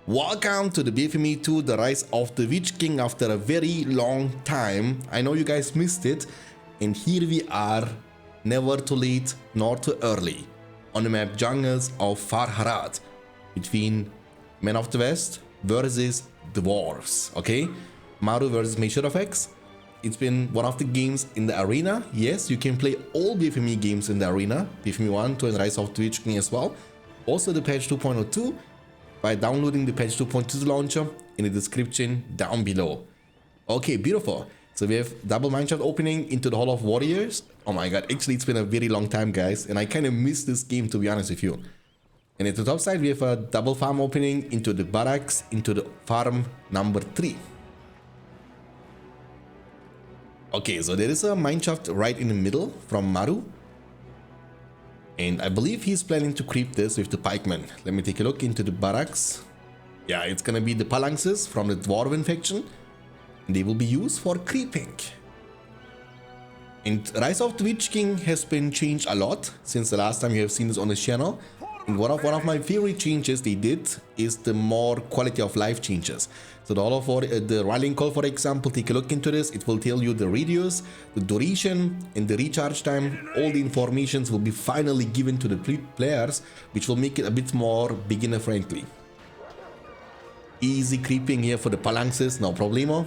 Welcome to the BFME2 The Rise of the Witch King after a very long time. I know you guys missed it, and here we are, never too late nor too early, on the map Jungles of Farharat, between Men of the West versus Dwarves, okay? Maru versus Measure of X. It's been one of the games in the arena. Yes, you can play all BFME games in the arena, BFME 1, 2 and Rise of the Witch King as well. Also the patch 2.02. by downloading the patch 2.2 launcher in the description down below. Okay, beautiful. So we have double mineshaft opening into the Hall of Warriors. Oh my god, actually it's been a very long time, guys, and I kind of missed this game, to be honest with you. And at the top side we have a double farm opening into the barracks, into the farm number 3. Okay, so there is a mineshaft right in the middle from Maru. And I believe he's planning to creep this with the pikemen. Let me take a look into the barracks. Yeah, it's gonna be the phalanxes from the dwarven faction. They will be used for creeping. And Rise of the Witch King has been changed a lot since the last time you have seen this on the channel. And one of my favorite changes they did is the more quality of life changes. So the rallying call, for example, take a look into this. It will tell you the radius, the duration, and the recharge time. All the informations will be finally given to the players, which will make it a bit more beginner friendly. Easy creeping here for the phalanxes, no problemo.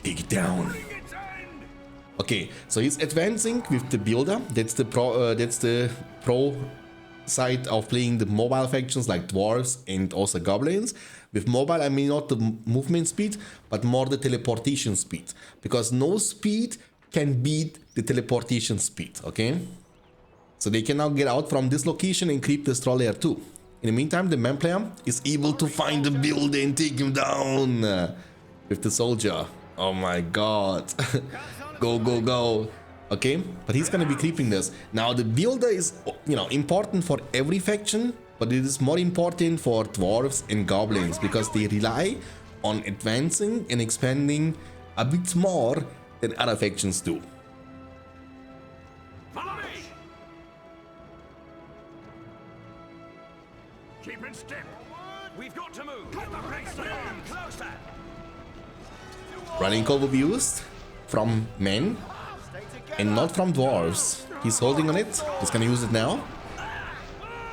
Take it down. Okay, so he's advancing with the builder. That's the pro side of playing the mobile factions like dwarves and also goblins. With mobile, I mean not the movement speed, but more the teleportation speed, because no speed can beat the teleportation speed. Okay, so they can now get out from this location and creep the straw layer too. In the meantime, the man player is able to find the builder and take him down with the soldier. Oh my god. Go, go, go. Okay, but he's gonna be creeping this. Now the builder is, you know, important for every faction, but it is more important for dwarves and goblins because they rely on advancing and expanding a bit more than other factions do. Follow me. Keep in step. We've got to move. Cut the brakes down. Closer. Running call will be used from men and not from dwarves. He's holding on it. He's gonna use it now.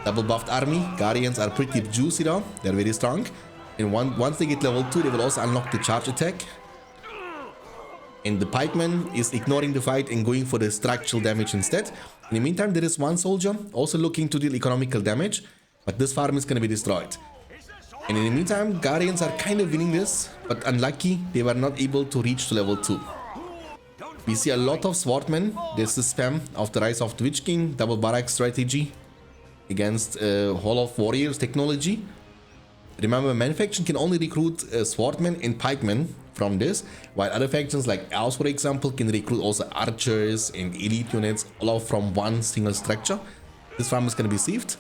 Double buffed army. Guardians are pretty juicy though. They're very strong. And once they get level 2, they will also unlock the charge attack. And the pikeman is ignoring the fight and going for the structural damage instead. In the meantime, there is one soldier also looking to deal economical damage, but this farm is gonna be destroyed. And in the meantime, Guardians are kind of winning this, but unlucky, they were not able to reach to level 2. We see a lot of swordmen. There's the spam of the Rise of the Witch King, double barrack strategy against Hall of Warriors technology. Remember, man faction can only recruit swordmen and pikemen from this, while other factions like Elves, for example, can recruit also archers and elite units, all from one single structure. This farm is going to be saved.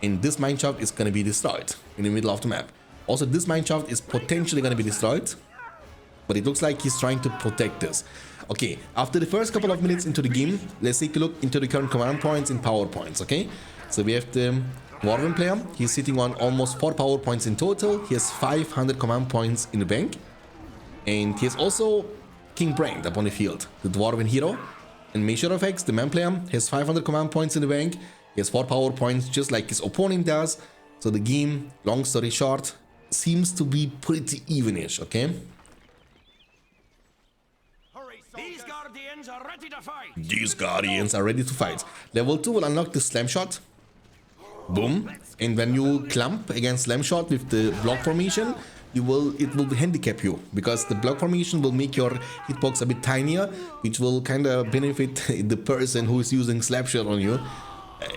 And this mineshaft is going to be destroyed in the middle of the map. Also, this mineshaft is potentially going to be destroyed, but it looks like he's trying to protect this. Okay, after the first couple of minutes into the game, let's take a look into the current command points and power points, okay? So we have the Dwarven player. He's sitting on almost 4 power points in total. He has 500 command points in the bank. And he has also King Brand up on the field, the Dwarven hero. And Measure of X, the man player, has 500 command points in the bank. He has 4 power points just like his opponent does. So the game, long story short, seems to be pretty evenish, okay? These guardians are ready to fight. These guardians are ready to fight. Level 2 will unlock the slam shot. Boom. And when you clump against slam shot with the block formation, it will handicap you, because the block formation will make your hitbox a bit tinier, which will kind of benefit the person who is using slap shot on you.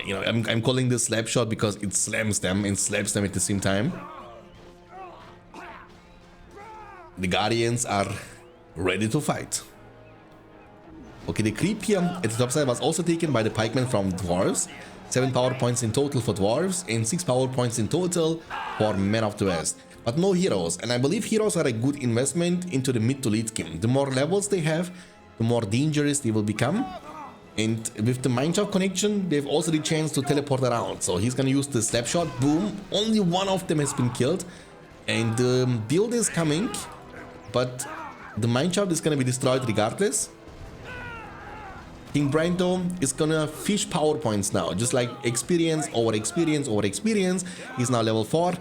You know, I'm calling this slap shot because it slams them and slaps them at the same time. The Guardians are ready to fight. Okay, the creep here at the top side was also taken by the pikemen from dwarves. 7 power points in total for dwarves and 6 power points in total for Men of the West. But no heroes, and I believe heroes are a good investment into the mid to late game. The more levels they have, the more dangerous they will become. And with the mineshaft connection, they have also the chance to teleport around. So he's gonna use the snapshot, boom, only one of them has been killed. And the build is coming, but the mineshaft is gonna be destroyed regardless. King Brando is gonna fish power points now, just like experience over experience over experience. He's now level 4.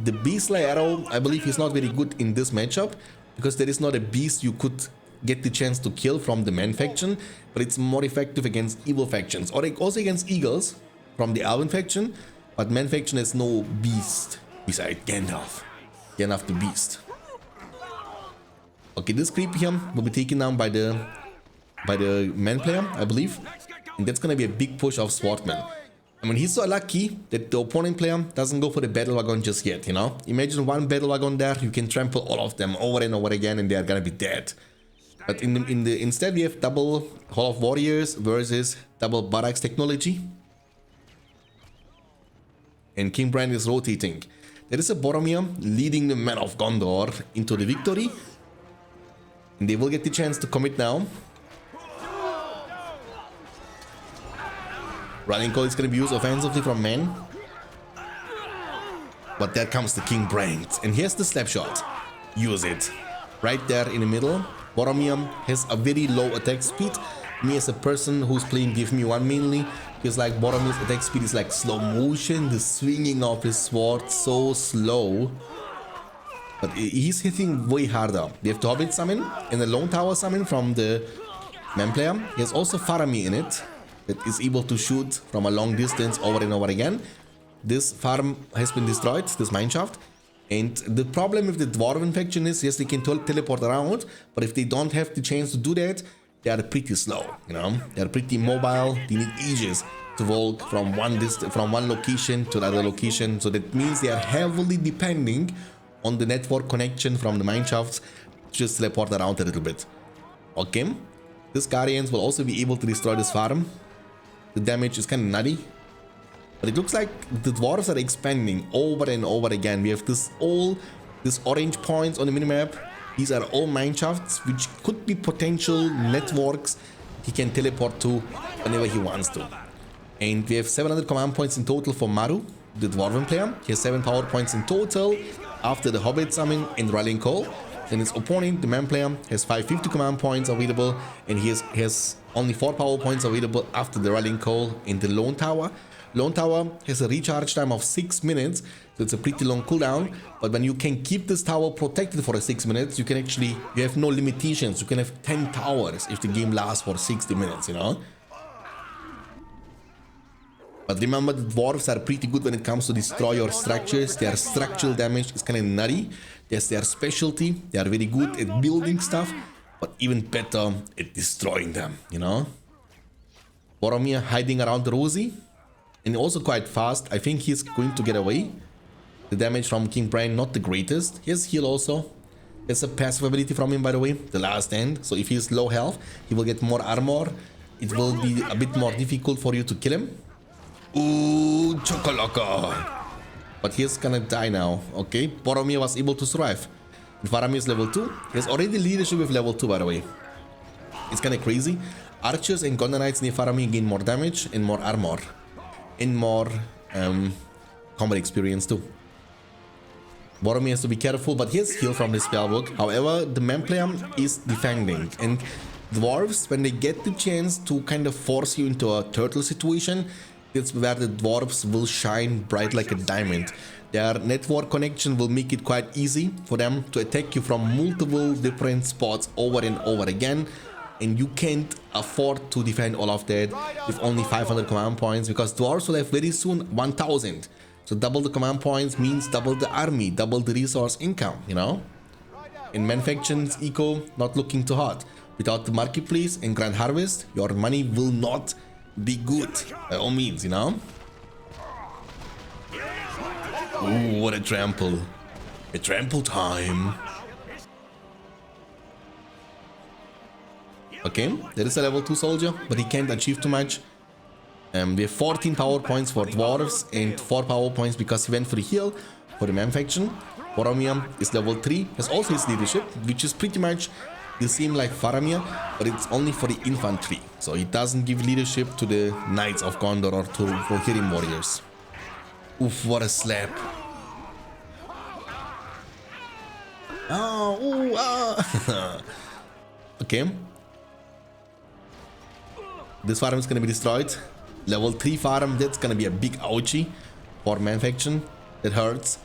The Beastly Arrow, I believe he's not very good in this matchup, because there is not a beast you could get the chance to kill from the man faction, but it's more effective against evil factions, or also against eagles from the Elven faction, but man faction has no beast beside Gandalf. Gandalf the beast. Okay, this creep here will be taken down by the man player, I believe, and that's gonna be a big push of Swordman. I mean, he's so lucky that the opponent player doesn't go for the battle wagon just yet, you know? Imagine one battle wagon there, you can trample all of them over and over again and they are gonna be dead. But instead we have double Hall of Warriors versus double Barracks technology. And King Brian is rotating. There is a Boromir leading the Men of Gondor into the victory. And they will get the chance to commit now. Rallying Call is going to be used offensively from men. But there comes the King Brand. And here's the slapshot. Use it. Right there in the middle. Boromir has a very low attack speed. Me as a person who's playing BFME1 mainly, feels like Boromir's attack speed is like slow motion. The swinging of his sword so slow. But he's hitting way harder. We have the Hobbit summon and the Lone Tower summon from the man player. He has also Faramir in it, that is able to shoot from a long distance over and over again. This farm has been destroyed, this mineshaft. And the problem with the Dwarven faction is, yes, they can teleport around, but if they don't have the chance to do that, they are pretty slow, you know? They are pretty mobile, they need ages to walk from one location to another location. So that means they are heavily depending on the network connection from the mineshafts to just teleport around a little bit. Okay, this Guardians will also be able to destroy this farm. The damage is kind of nutty, but it looks like the dwarves are expanding over and over again. We have this orange points on the minimap. These are all mineshafts, which could be potential networks he can teleport to whenever he wants to. And we have 700 command points in total for Maru, the dwarven player. He has 7 power points in total after the Hobbit summon and Rallying Call. Then his opponent, the man player, has 550 command points available, and he has only 4 power points available after the Rallying Call in the Lone Tower. Lone Tower has a recharge time of 6 minutes, so it's a pretty long cooldown, but when you can keep this tower protected for 6 minutes, you have no limitations. You can have 10 towers if the game lasts for 60 minutes, you know? But remember, the dwarves are pretty good when it comes to destroy your structures. Their structural damage is kind of nutty. That's their specialty. They are very good at building stuff, but even better at destroying them, you know? Boromir hiding around Rosie, and also quite fast. I think he's going to get away. The damage from King Brian, not the greatest. He has heal also. There's a passive ability from him, by the way, the Last End. So if he's low health, he will get more armor. It will be a bit more difficult for you to kill him. Ooh, Chocoloko. But he's gonna die now, okay? Boromir was able to survive. And Faramir is level 2. He has already leadership with level 2, by the way. It's kinda crazy. Archers and Gondor Knights near Faramir gain more damage and more armor. And more combat experience too. Boromir has to be careful, but he has heal from his spellbook. However, the man player is defending. And dwarves, when they get the chance to kind of force you into a turtle situation, that's where the dwarves will shine bright like a diamond. Their network connection will make it quite easy for them to attack you from multiple different spots over and over again. And you can't afford to defend all of that with only 500 command points, because dwarves will have very soon 1000. So double the command points means double the army, double the resource income, you know? In man factions, eco not looking too hot. Without the marketplace and grand harvest, your money will not be good by all means, you know? Ooh, what a trample. A trample time. Okay, there is a level 2 soldier, but he can't achieve too much. We have 14 power points for dwarves and 4 power points because he went for the heal for the man faction. Boromir is level 3, has also his leadership, which is pretty much This seems like Faramir, but it's only for the infantry. So it doesn't give leadership to the Knights of Gondor or to Rohirrim warriors. Oof, what a slap. Oh, ooh, ah. Okay. This farm is gonna be destroyed. Level 3 farm, that's gonna be a big ouchie for man faction. That hurts.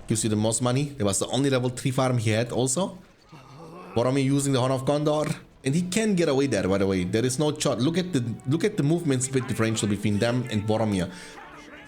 Gives you the most money. That was the only level 3 farm he had also. Boromir using the Horn of Gondor. And he can get away there, by the way. There is no shot. Look at the movement speed differential between them and Boromir.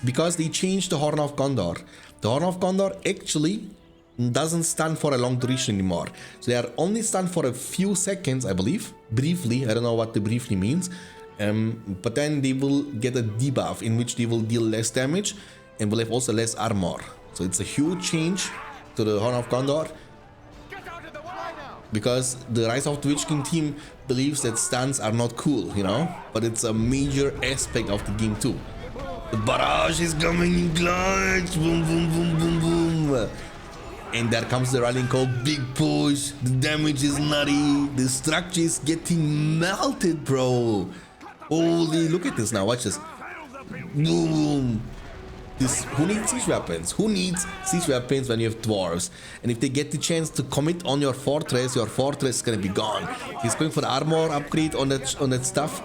Because they changed the Horn of Gondor. The Horn of Gondor actually doesn't stun for a long duration anymore. So they are only stunned for a few seconds, I believe. Briefly. I don't know what the briefly means. But then they will get a debuff in which they will deal less damage and will have also less armor. So it's a huge change to the Horn of Gondor. Because the Rise of the Witch King team believes that stuns are not cool, you know? But it's a major aspect of the game too. The barrage is coming in clutch! Boom, boom, boom, boom, boom! And there comes the rallying call, big push, the damage is nutty, the structure is getting melted, bro! Holy, look at this now, watch this. Boom! Who needs siege weapons? Who needs siege weapons when you have dwarves? And if they get the chance to commit on your fortress is gonna be gone. He's going for the armor upgrade on that stuff.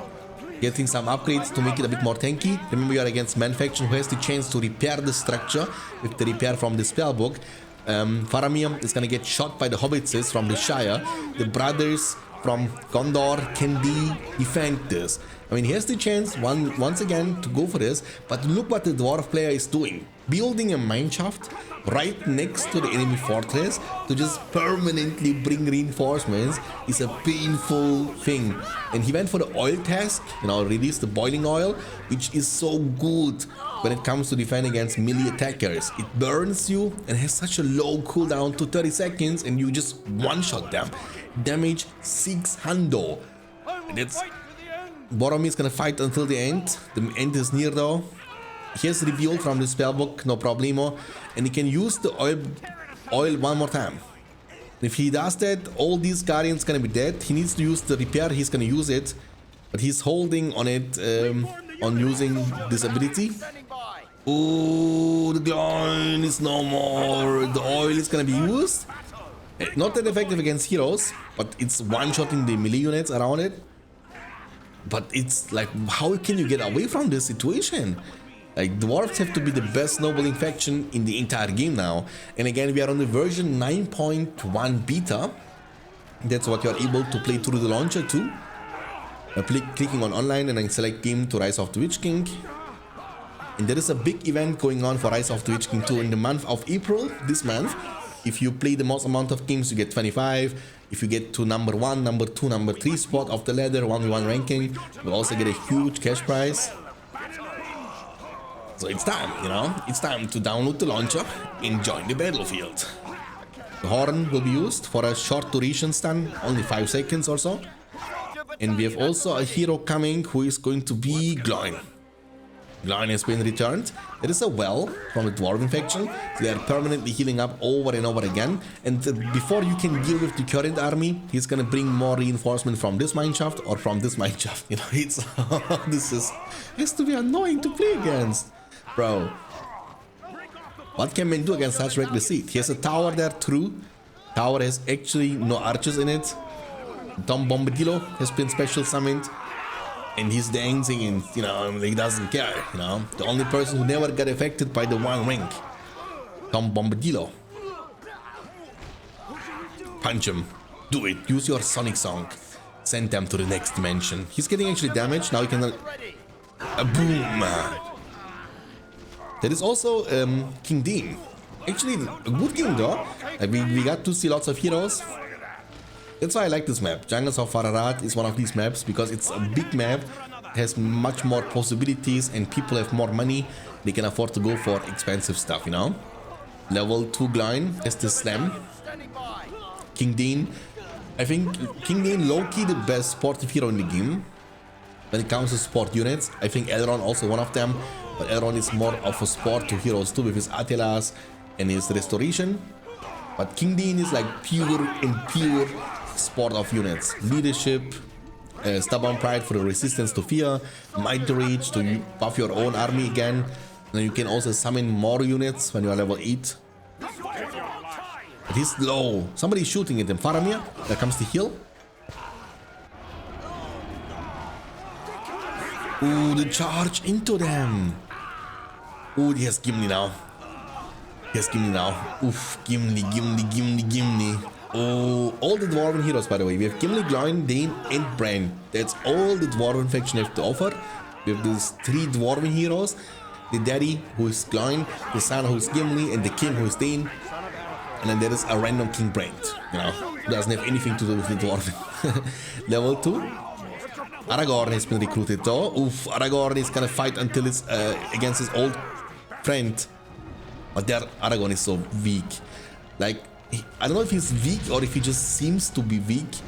Getting some upgrades to make it a bit more tanky. Remember, you are against man faction who has the chance to repair the structure with the repair from the spellbook. Faramir is gonna get shot by the hobbitses from the Shire. The brothers from Gondor can defend this. I mean, he has the chance once again to go for this, but look what the dwarf player is doing. Building a mineshaft right next to the enemy fortress to just permanently bring reinforcements is a painful thing. And he went for the oil task, you know, release the boiling oil, which is so good when it comes to defend against melee attackers. It burns you and has such a low cooldown to 30 seconds and you just one-shot them. Damage 600. And it's Boromir is gonna fight until the end. The end is near though. He has revealed from the spellbook, no problemo. And he can use the oil one more time. If he does that, all these guardians gonna be dead. He needs to use the repair, he's gonna use it. But he's holding on it, on using this ability. Oh, the gun is no more. The oil is gonna be used. Not that effective against heroes, but it's one-shotting the melee units around it. But it's like, how can you get away from this situation? Like, dwarves have to be the best snowballing faction in the entire game now. And again, we are on the version 9.1 beta. That's what you are able to play through the launcher too. Clicking on online and then select game to Rise of the Witch King. And there is a big event going on for Rise of the Witch King 2 in the month of April, this month. If you play the most amount of games, you get 25. If you get to number 1, number 2, number 3 spot of the ladder, 1v1 ranking, you'll also get a huge cash prize. So it's time, you know, it's time to download the launcher and join the battlefield. The horn will be used for a short duration stun, only 5 seconds or so. And we have also a hero coming who is going to be Gloin. Gloin has been returned. There is a well from the Dwarven faction. They are permanently healing up over and over again. And before you can deal with the current army, he's gonna bring more reinforcement from this mineshaft or from this mineshaft. You know, it's this has to be annoying to play against, bro. What can man do against such reckless seed? He has a tower there, true. Tower has actually no archers in it. Tom Bombadillo has been special summoned. And he's dancing and, you know, he doesn't care, you know. The only person who never got affected by the one ring. Tom Bombadillo. Punch him. Do it. Use your Sonic song. Send them to the next dimension. He's getting actually damaged. Now he can... boom! There is also King Dean. Actually, a good game though. We got to see lots of heroes. That's why I like this map. Jungles of Ararat is one of these maps because it's a big map, has much more possibilities and people have more money. They can afford to go for expensive stuff, you know. Level 2 Gloin has the slam. King Dean. I think King Dean low-key the best sportive hero in the game. When it comes to sport units, I think Elrond also one of them. But Elrond is more of a sport to heroes too with his Atelas and his restoration. But King Dean is like pure sport of units. Leadership, stubborn pride for the resistance to fear, might rage to buff your own army again. And you can also summon more units when you are level 8. But he's low. Somebody's shooting at him. Faramir, there comes the heal. Ooh, the charge into them. Ooh, he has Gimli now. Yes, Gimli now. Oof, Gimli. Oh, all the Dwarven heroes, by the way. We have Gimli, Gloin, Dane, and Bran. That's all the Dwarven faction have to offer. We have these 3 Dwarven heroes. The daddy, who is Gloin, the son, who is Gimli, and the king, who is Dane. And then there is a random King Brand, you know, who doesn't have anything to do with the Dwarven. Level 2. Aragorn has been recruited though. Oof, Aragorn is gonna fight until it's against his old friend. But there, Aragorn is so weak. Like, I don't know if he's weak or if he just seems to be weak.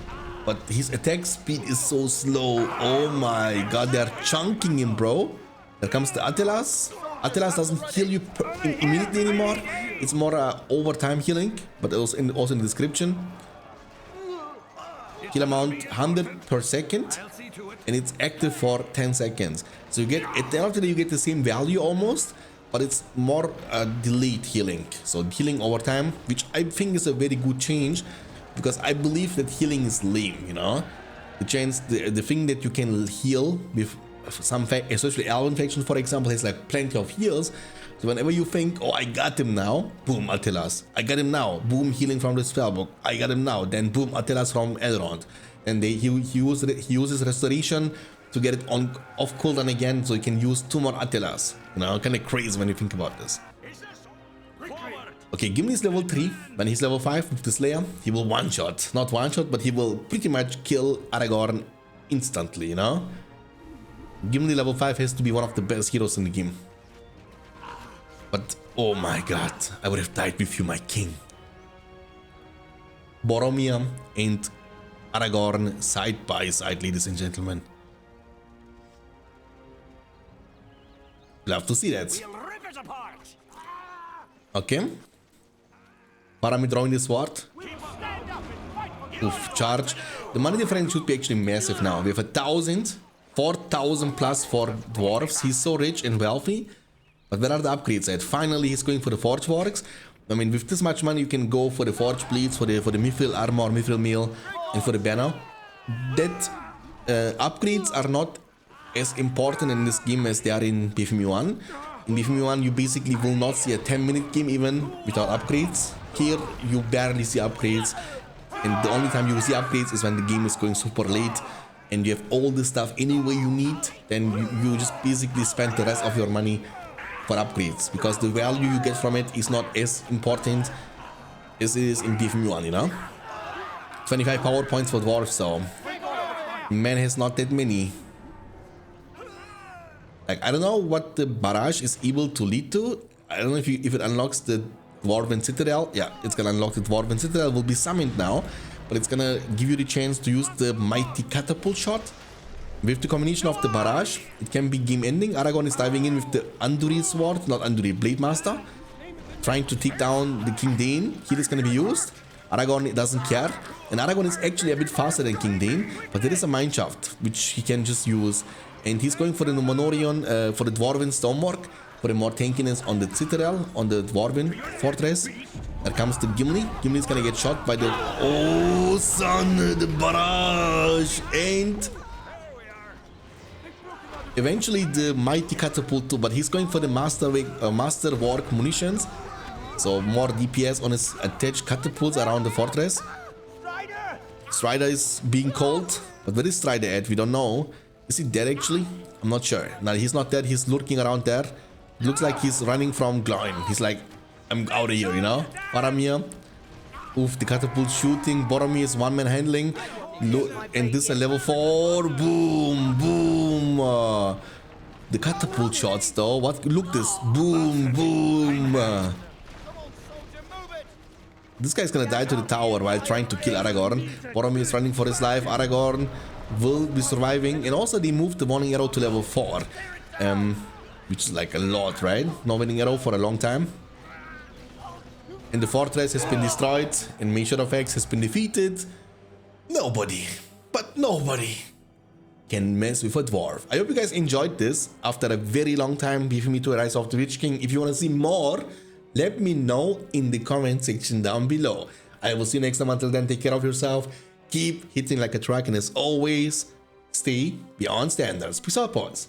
But his attack speed is so slow. Oh my god, they're chunking him, bro. There comes the Attilas. Attilas doesn't heal you immediately anymore. It's more overtime healing, but also in the description. Heal amount 100 per second, and it's active for 10 seconds. So you get, at the end of the day, you get the same value almost, but it's more delayed healing. So healing over time, which I think is a very good change, because I believe that healing is lame, you know? The thing that you can heal with some, especially Elven faction, for example, has like plenty of heals. So whenever you think, oh, I got him now, boom, Attilas. I got him now, boom, healing from the spellbook. I got him now, then boom, Attilas from Elrond. And he uses restoration to get it on off cooldown again, so you can use 2 more Attilas. You know, kind of crazy when you think about this. Okay, Gimli is level 3. When he's level 5 with the Slayer, he will one-shot. Not one-shot, but he will pretty much kill Aragorn instantly, you know? Gimli level 5 has to be one of the best heroes in the game. But, oh my god, I would have died with you, my king. Boromir and Aragorn side by side, ladies and gentlemen. Love to see that. Okay. Faramir drawing the sword. Oof, charge. The money difference should be actually massive now. We have 1,000, 4,000 plus for dwarves. He's so rich and wealthy. But where are the upgrades at? Finally, he's going for the Forge Works. I mean, with this much money, you can go for the Forge Bleeds, for the Mithril Armor, Mithril Mail, and for the banner. That upgrades are not as important in this game as they are in BFME1. In BFME1, you basically will not see a 10-minute game even without upgrades. Here, you barely see upgrades. And the only time you see upgrades is when the game is going super late and you have all the stuff anyway you need. Then you just basically spend the rest of your money for upgrades, because the value you get from it is not as important as it is in BFME1, you know? 25 power points for dwarves, so man has not that many. Like, I don't know what the barrage is able to lead to. I don't know if it unlocks the Dwarven Citadel. Yeah, it's gonna unlock the Dwarven Citadel, will be summoned now, but it's gonna give you the chance to use the mighty catapult shot. With the combination of the barrage, it can be game ending. Aragorn is diving in with the Andúril sword, not Andúril, Blade Master, trying to take down the King Dane. Heal is gonna be used. Aragorn doesn't care, and Aragorn is actually a bit faster than King Dane, but there is a mineshaft which he can just use, and he's going for the Numenorian, for the Dwarven Stonework, for the more tankiness on the Citadel, on the Dwarven Fortress. There comes the Gimli. Gimli is gonna get shot by the... Oh, son, the barrage, and... eventually the mighty catapult too, but he's going for the master work munitions, so more DPS on his attached catapults around the fortress. Strider is being called, but where is Strider at? We don't know. Is he dead actually? I'm not sure. No, he's not dead. He's lurking around there. It looks like he's running from Gloin. He's like, I'm out of here, you know? Faramir. Oof, the catapult shooting. Boromir is one-man handling. And this is level 4. Boom, boom. The catapult shots though. What? Look this. Boom, boom. This guy's gonna die to the tower while trying to kill Aragorn. Boromir is running for his life. Aragorn will be surviving. And also they moved the warning arrow to level 4. Which is like a lot, right? No warning arrow for a long time. And the fortress has been destroyed. And Major of X has been defeated. Nobody, but nobody can mess with a dwarf. I hope you guys enjoyed this after a very long time. BFME2 The Rise of the Witch King. If you want to see more, let me know in the comment section down below. I will see you next time. Until then, take care of yourself, keep hitting like a truck, and as always, stay beyond standards. Peace out, boys.